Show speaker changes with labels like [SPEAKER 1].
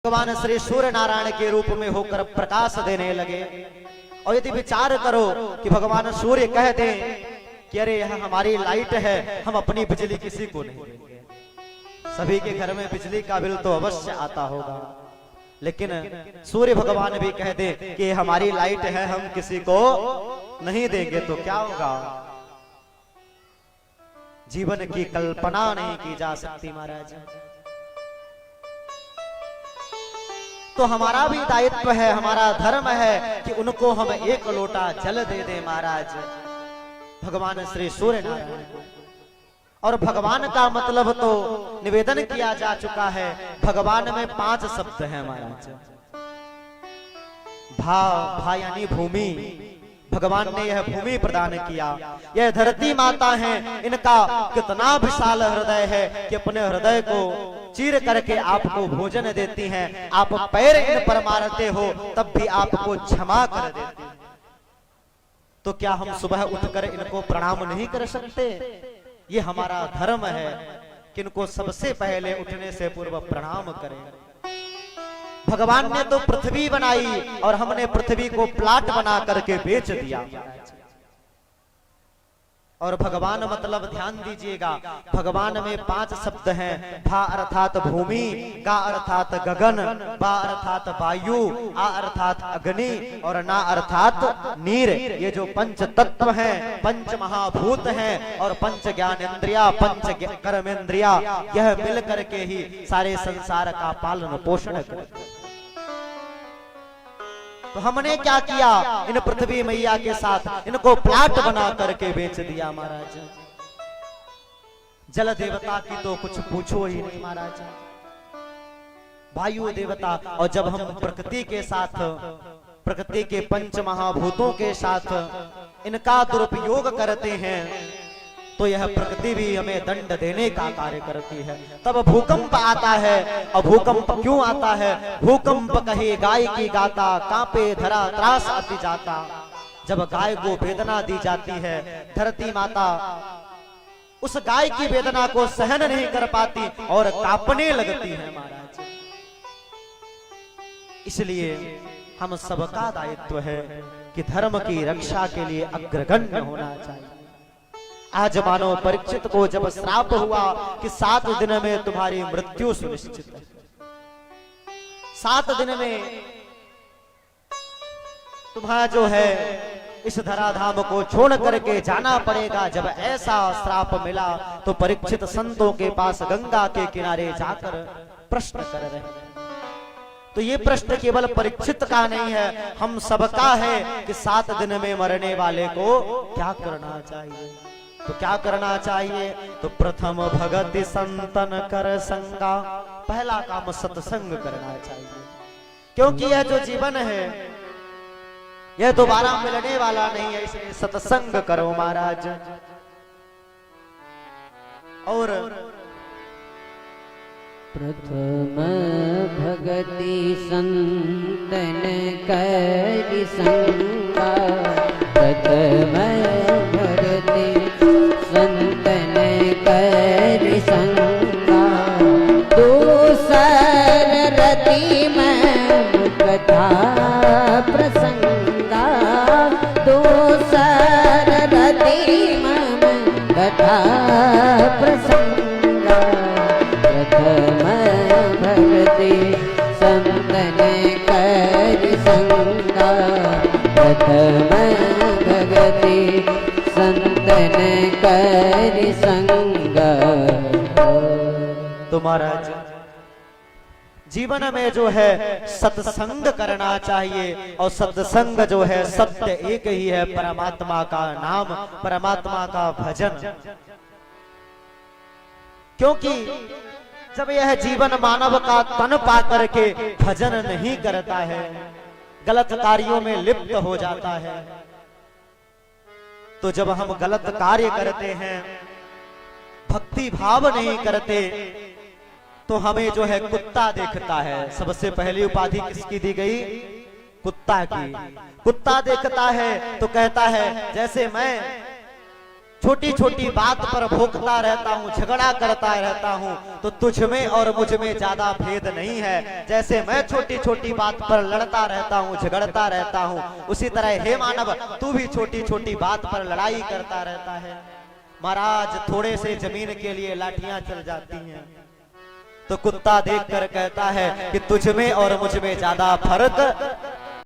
[SPEAKER 1] भगवान श्री सूर्य नारायण के रूप में होकर प्रकाश देने लगे। और यदि विचार करो कि भगवान सूर्य कह दें कि अरे यह हमारी लाइट है, हम अपनी बिजली किसी को नहीं देंगे। सभी के घर में बिजली का बिल तो अवश्य आता होगा, लेकिन सूर्य भगवान भी कह दे कि हमारी लाइट है, हम किसी को नहीं देंगे, तो क्या होगा? जीवन की कल्पना नहीं की जा सकती महाराज। तो हमारा भी दायित्व है, हमारा धर्म है कि उनको हम एक लोटा जल दे दें महाराज, भगवान श्री सूर्य नारायण को। और भगवान का मतलब तो निवेदन किया जा चुका है। भगवान में 5 शब्द हैं महाराज। भा यानी भूमि, भगवान ने यह भूमि प्रदान किया। यह धरती माता है, इनका कितना विशाल हृदय है कि अपने हृदय को चीर करके आपको भोजन देती हैं। आप पैर इन पर मारते हो तब भी आपको क्षमा कर देती हैं। तो क्या हम सुबह उठकर इनको प्रणाम नहीं कर सकते? ये हमारा धर्म है कि इनको सबसे पहले उठने से पूर्व प्रणाम करें। भगवान ने तो पृथ्वी बनाई और हमने पृथ्वी को प्लाट बना करके बेच दिया। और भगवान मतलब ध्यान दीजिएगा, भगवान में 5 शब्द हैं। भा अर्थात भूमि, गा अर्थात गगन, बा अर्थात वायु, आ अर्थात अग्नि और ना अर्थात नीर। ये जो 5 तत्व हैं, 5 महाभूत हैं और 5 ज्ञानेंद्रिया, 5 कर्मेंद्रिया, यह मिल करके ही सारे संसार का पालन पोषण करते हैं। तो हमने क्या किया? इन पृथ्वी मैया के साथ इनको प्लाट बना करके बेच दिया महाराज। जल देवता की तो कुछ पूछो ही नहीं महाराज, वायु देवता। और जब हम प्रकृति के साथ, प्रकृति के 5 महाभूतों के साथ इनका दुरुपयोग करते हैं तो यह प्रकृति भी हमें दंड देने का कार्य करती है। तब भूकंप आता है। और भूकंप क्यों आता है? भूकंप कहे गाय की गाता, कांपे धरा त्रास अति जाता। जब गाय को वेदना दी जाती है, धरती माता उस गाय की वेदना को सहन नहीं कर पाती और कांपने लगती है महाराज। इसलिए हम सबका दायित्व है कि धर्म की रक्षा के लिए अग्रगण्य होना चाहिए। आज मानो परीक्षित को जब श्राप हुआ कि 7 दिन में तुम्हारी मृत्यु सुनिश्चित है, 7 दिन में तुम्हारा जो है इस धराधाम को छोड़ करके जाना पड़ेगा। जब ऐसा श्राप मिला तो परीक्षित संतों के पास गंगा के किनारे जाकर प्रश्न कर रहे हैं। तो ये प्रश्न केवल परीक्षित का नहीं है, हम सबका है कि 7 दिन में मरने वाले को क्या करना चाहिए। तो क्या करना चाहिए? तो प्रथम भगति संतन कर संगा, पहला काम सत्संग करना चाहिए। क्योंकि यह जो जीवन है यह दोबारा मिलने वाला नहीं है, इसलिए सत्संग करो महाराज। और
[SPEAKER 2] प्रथम भगति संतन कर संगा, प्रथम भगति संतन कर संगा, दूसर रति में कथा प्रसंगा, दूसर रति में कथा प्रसंगा। प्रथम भगति संतन कर संगा, प्रथम भगति संतन कर संगा।
[SPEAKER 1] तो महाराज जीवन में जो है सत्संग करना चाहिए। और सत्संग जो है सत्य एक ही है, परमात्मा का नाम, परमात्मा का भजन। क्योंकि जब यह जीवन मानव का तन पा करके भजन नहीं करता है, गलत कार्यों में लिप्त हो जाता है, तो जब हम गलत कार्य करते हैं, भक्ति भाव नहीं करते, तो हमें जो है कुत्ता देखता है। सबसे पहली उपाधि किसकी दी गई? कुत्ता की। कुत्ता देखता है तो कहता है जैसे मैं छोटी छोटी बात पर भोंकता रहता हूँ, झगड़ा करता रहता हूँ, तो तुझ में और मुझ में ज्यादा भेद नहीं है। जैसे मैं छोटी छोटी बात पर लड़ता रहता हूँ, झगड़ता रहता हूँ, उसी तरह हे मानव तू भी छोटी छोटी बात पर लड़ाई करता रहता है। महाराज थोड़े से जमीन के लिए लाठियां चल जाती हैं, तो कुत्ता देखकर कहता है कि तुझ में और मुझ में ज्यादा फर्क